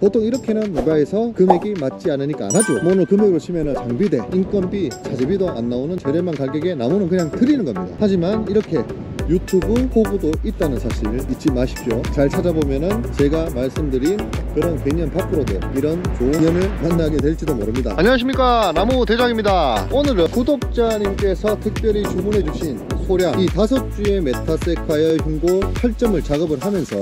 보통 이렇게는 농가에서 금액이 맞지 않으니까 안 하죠. 오늘 금액으로 치면 장비대, 인건비, 자재비도 안 나오는 저렴한 가격에 나무는 그냥 드리는 겁니다. 하지만 이렇게 유튜브 호구도 있다는 사실 잊지 마십시오. 잘 찾아보면은 제가 말씀드린 그런 개념 밖으로도 이런 좋은 인연을 만나게 될지도 모릅니다. 안녕하십니까, 나무 대장입니다. 오늘은 구독자님께서 특별히 주문해 주신 소량 이 5주의 메타세콰이어 흉고 8점을 작업을 하면서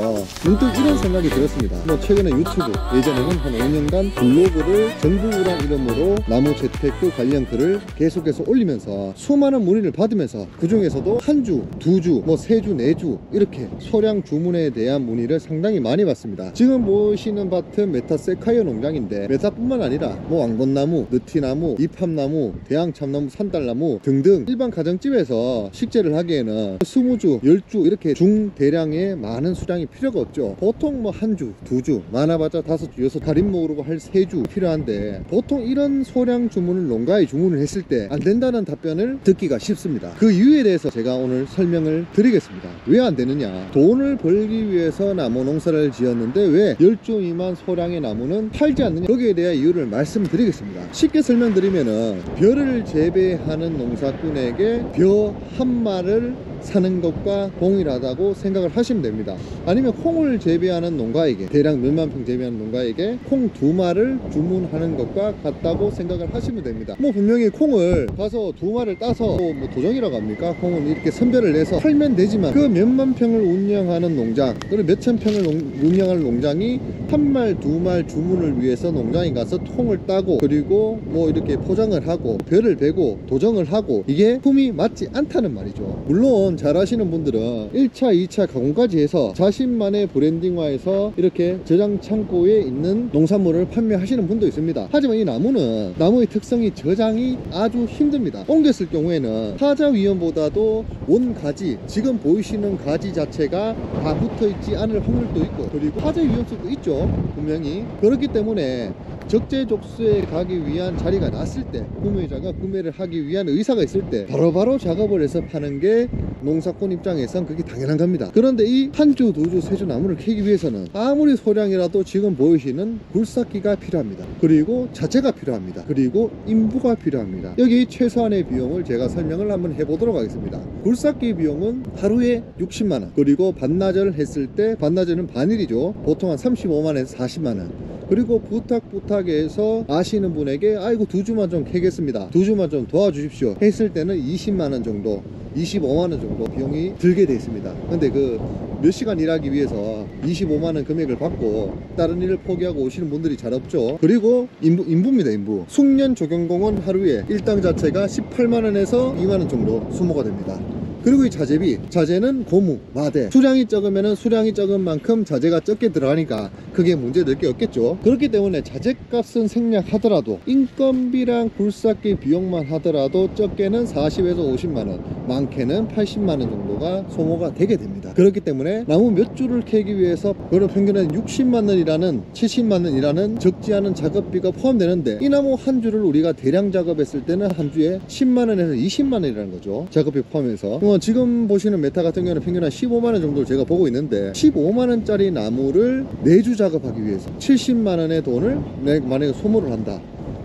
문득 이런 생각이 들었습니다. 최근에 유튜브, 예전에는 한 5년간 블로그를 정부우란 이름으로 나무 재테크 관련 글을 계속해서 올리면서 수많은 문의를 받으면서 그 중에서도 한 주, 2주, 3주, 4주 이렇게 소량 주문에 대한 문의를 상당히 많이 받습니다. 지금 보시는 밭은 메타세콰이어 농장인데 메타뿐만 아니라 왕건나무, 느티나무, 이팝나무, 대왕참나무, 산딸나무 등등 일반 가정집에서 식재를 하기에는 20주, 10주 이렇게 중대량의 많은 수량이 필요가 없죠. 보통 한 주, 2주, 많아봤자 5주, 6주, 달인 모으고 할 3주 필요한데 보통 이런 소량 주문을 농가에 주문을 했을 때 안 된다는 답변을 듣기가 쉽습니다. 그 이유에 대해서 제가 오늘 설명을 드리겠습니다. 왜 안 되느냐, 돈을 벌기 위해서 나무 농사를 지었는데 왜 10주 미만 소량의 나무는 팔지 않느냐, 거기에 대한 이유를 말씀드리겠습니다. 쉽게 설명드리면은 벼를 재배하는 농사꾼에게 벼 한 마를 사는 것과 동일하다고 생각을 하시면 됩니다. 아니면 콩을 재배하는 농가에게, 대략 몇만 평 재배하는 농가에게 콩 2마를 주문하는 것과 같다고 생각을 하시면 됩니다. 분명히 콩을 가서 2마를 따서 도정이라고 합니까? 콩을 이렇게 선별을 해서 팔면 되지만 그 몇만 평을 운영하는 농장, 그리고 몇천 평을 운영하는 농장이 1말, 2말 주문을 위해서 농장에 가서 콩을 따고 그리고 이렇게 포장을 하고 벼를 베고 도정을 하고 이게 품이 맞지 않다는 말이죠. 물론 잘 아시는 분들은 1차, 2차 가공까지 해서 자신만의 브랜딩화해서 이렇게 저장 창고에 있는 농산물을 판매하시는 분도 있습니다. 하지만 이 나무는 나무의 특성이 저장이 아주 힘듭니다. 옮겼을 경우에는 타자 위험보다도 원가지, 지금 보이시는 가지 자체가 다 붙어있지 않을 확률도 있고 그리고 타자 위험성도 있죠, 분명히. 그렇기 때문에 적재적소에 가기 위한 자리가 났을 때, 구매자가 구매를 하기 위한 의사가 있을 때 바로바로 작업을 해서 파는 게 농사꾼 입장에선 그게 당연한 겁니다. 그런데 이 한 주, 2주, 3주 나무를 캐기 위해서는 아무리 소량이라도 지금 보이시는 굴삭기가 필요합니다. 그리고 자재가 필요합니다. 그리고 인부가 필요합니다. 여기 최소한의 비용을 제가 설명을 한번 해보도록 하겠습니다. 굴삭기 비용은 하루에 60만원, 그리고 반나절 했을 때, 반나절은 반일이죠, 보통 한 35만원에서 40만원. 그리고 부탁해서 아시는 분에게 아이고 2주만 좀 캐겠습니다, 2주만 좀 도와주십시오 했을 때는 20만원 정도, 25만원 정도 비용이 들게 되어 있습니다. 근데 그 몇 시간 일하기 위해서 25만원 금액을 받고 다른 일을 포기하고 오시는 분들이 잘 없죠. 그리고 인부입니다. 인부. 숙련 조경공은 하루에 일당 자체가 18만원에서 2만원 정도 소모가 됩니다. 그리고 이 자재비, 자재는 고무, 마대, 수량이 적으면 수량이 적은 만큼 자재가 적게 들어가니까 크게 문제될 게 없겠죠. 그렇기 때문에 자재값은 생략하더라도 인건비랑 굴삭기 비용만 하더라도 적게는 40에서 50만원, 많게는 80만원 정도가 소모가 되게 됩니다. 그렇기 때문에 나무 몇 주를 캐기 위해서 그런 평균은 60만원이라는 70만원이라는 적지 않은 작업비가 포함되는데 이 나무 한 주를 우리가 대량 작업했을 때는 한 주에 10만원에서 20만원이라는 거죠, 작업비 포함해서. 지금 보시는 메타 같은 경우는 평균 한 15만원 정도를 제가 보고 있는데 15만원짜리 나무를 4주 작업하기 위해서 70만원의 돈을 만약에 소모를 한다.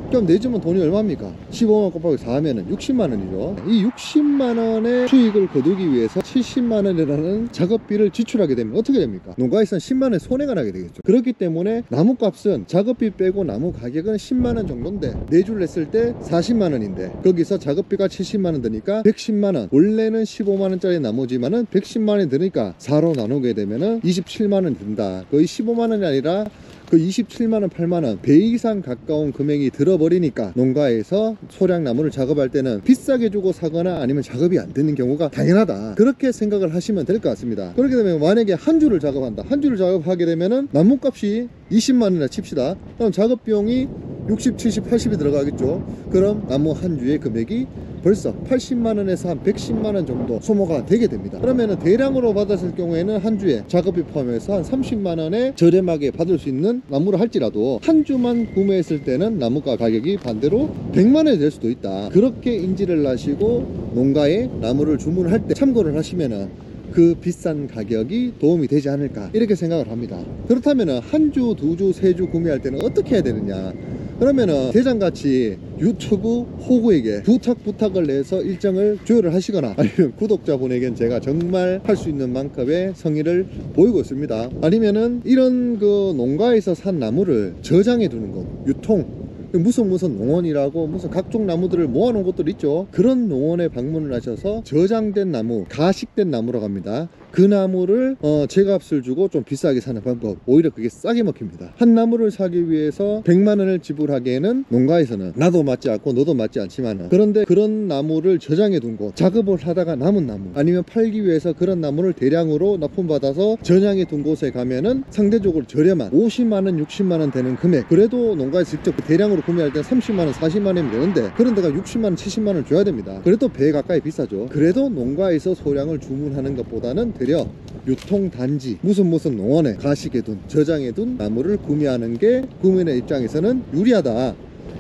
그럼 내주면 돈이 얼마입니까? 15만원 곱하기 4하면은 60만원이죠. 이 60만원의 수익을 거두기 위해서 70만원이라는 작업비를 지출하게 되면 어떻게 됩니까? 농가에서는 10만원 손해가 나게 되겠죠. 그렇기 때문에 나무값은 작업비 빼고 나무 가격은 10만원 정도인데 4주를 했을 때 40만원인데 거기서 작업비가 70만원 드니까 110만원, 원래는 15만원짜리 나무지만은 110만원이 드니까 4로 나누게 되면은 27만원이 든다. 거의 15만원이 아니라 그 27만원, 8만원 배 이상 가까운 금액이 들어버리니까 농가에서 소량나무를 작업할 때는 비싸게 주고 사거나 아니면 작업이 안 되는 경우가 당연하다, 그렇게 생각을 하시면 될 것 같습니다. 그렇게 되면 만약에 한 주를 작업한다, 한 주를 작업하게 되면은 나무값이 20만원이나 칩시다. 그럼 작업비용이 60, 70, 80이 들어가겠죠. 그럼 나무 한 주의 금액이 벌써 80만원에서 한 110만원 정도 소모가 되게 됩니다. 그러면 대량으로 받았을 경우에는 한 주에 작업비 포함해서 한 30만원에 저렴하게 받을 수 있는 나무를 할지라도 한 주만 구매했을 때는 나무가 가격이 반대로 100만원이 될 수도 있다. 그렇게 인지를 하시고 농가에 나무를 주문할 때 참고를 하시면은 그 비싼 가격이 도움이 되지 않을까 이렇게 생각을 합니다. 그렇다면 한 주, 두 주, 세 주 구매할 때는 어떻게 해야 되느냐? 그러면은 대장같이 유튜브 호구에게 부탁을 내서 일정을 조율을 하시거나, 아니면 구독자분에겐 제가 정말 할 수 있는 만큼의 성의를 보이고 있습니다. 아니면은 이런 그 농가에서 산 나무를 저장해 두는 것, 유통, 무슨 농원이라고 무슨 각종 나무들을 모아놓은 곳들 있죠. 그런 농원에 방문을 하셔서 저장된 나무, 가식된 나무라고 합니다. 그 나무를 제값을 주고 좀 비싸게 사는 방법, 오히려 그게 싸게 먹힙니다. 한 나무를 사기 위해서 100만 원을 지불하기에는 농가에서는 나도 맞지 않고 너도 맞지 않지만, 그런데 그런 나무를 저장해 둔 곳, 작업을 하다가 남은 나무, 아니면 팔기 위해서 그런 나무를 대량으로 납품받아서 저장해 둔 곳에 가면은 상대적으로 저렴한 50만 원, 60만 원 되는 금액, 그래도 농가에서 직접 대량으로 구매할 때 30만 원, 40만 원이면 되는데 그런 데가 60만 원, 70만 원 줘야 됩니다. 그래도 배 가까이 비싸죠. 그래도 농가에서 소량을 주문하는 것보다는 되려 유통단지, 무슨 농원에 가식해 둔, 저장해 둔 나무를 구매하는 게 구매인의 입장에서는 유리하다,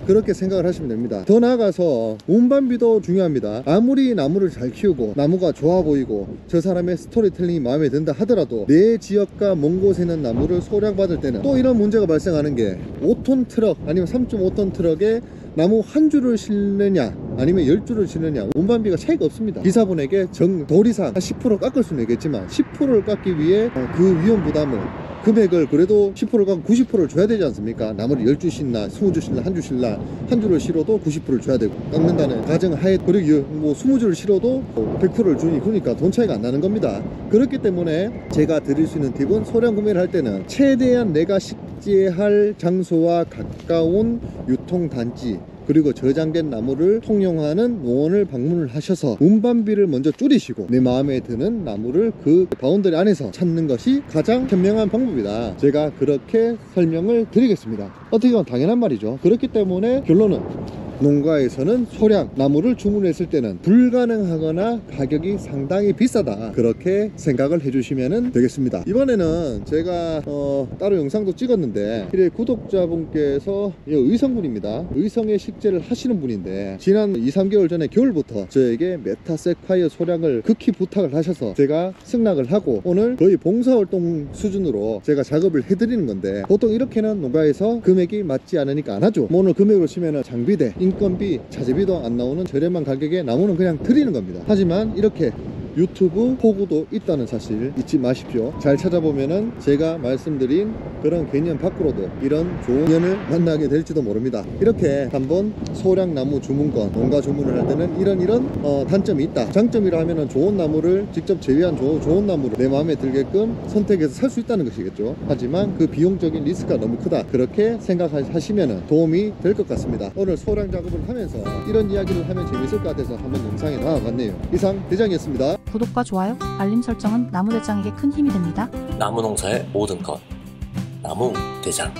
그렇게 생각을 하시면 됩니다. 더 나아가서 운반비도 중요합니다. 아무리 나무를 잘 키우고 나무가 좋아 보이고 저 사람의 스토리텔링이 마음에 든다 하더라도 내 지역과 먼 곳에 있는 나무를 소량 받을 때는 또 이런 문제가 발생하는 게, 5톤 트럭 아니면 3.5톤 트럭에 나무 한 줄을 실느냐 아니면 10줄을 실느냐, 운반비가 차이가 없습니다. 기사분에게 도리상 한 10% 깎을 수는 있겠지만 10%를 깎기 위해 그 위험 부담을, 금액을 그래도 10%를 깎고 90%를 줘야 되지 않습니까? 나무를 10줄 실나 20줄 실나 한 줄 실나, 한 줄을 실어도 90%를 줘야 되고, 깎는다는 가정하에, 그리고 뭐 20줄을 실어도 100%를 주니, 그러니까 돈 차이가 안 나는 겁니다. 그렇기 때문에 제가 드릴 수 있는 팁은, 소량 구매를 할 때는 최대한 내가 식재할 장소와 가까운 유통단지, 그리고 저장된 나무를 통용하는 농원을 방문을 하셔서 운반비를 먼저 줄이시고 내 마음에 드는 나무를 그 바운더리 안에서 찾는 것이 가장 현명한 방법이다. 제가 그렇게 설명을 드리겠습니다. 어떻게 보면 당연한 말이죠. 그렇기 때문에 결론은, 농가에서는 소량 나무를 주문했을 때는 불가능하거나 가격이 상당히 비싸다, 그렇게 생각을 해주시면 되겠습니다. 이번에는 제가 따로 영상도 찍었는데, 구독자분께서 의성분입니다. 의성에 식재를 하시는 분인데 지난 2-3개월 전에 겨울부터 저에게 메타세콰이어 소량을 극히 부탁을 하셔서 제가 승낙을 하고 오늘 거의 봉사활동 수준으로 제가 작업을 해드리는 건데, 보통 이렇게는 농가에서 금액이 맞지 않으니까 안 하죠. 오늘 금액으로 치면은 장비대, 인건비, 자재비도 안 나오는 저렴한 가격에 나무는 그냥 드리는 겁니다. 하지만 이렇게 유튜브 호구도 있다는 사실 잊지 마십시오. 잘 찾아보면은 제가 말씀드린 그런 개념 밖으로도 이런 좋은 인연을 만나게 될지도 모릅니다. 이렇게 한번 소량 나무 주문권, 농가 주문을 할 때는 이런 단점이 있다. 장점이라 하면은 좋은 나무를 직접 재배한 좋은 나무를 내 마음에 들게끔 선택해서 살 수 있다는 것이겠죠. 하지만 그 비용적인 리스크가 너무 크다, 그렇게 생각하시면 도움이 될 것 같습니다. 오늘 소량 작업을 하면서 이런 이야기를 하면 재밌을 것 같아서 한번 영상에 나와봤네요. 이상 대장이었습니다. 구독과 좋아요, 알림 설정은 나무대장에게 큰 힘이 됩니다. 나무 농사의 모든 것, 나무 대장.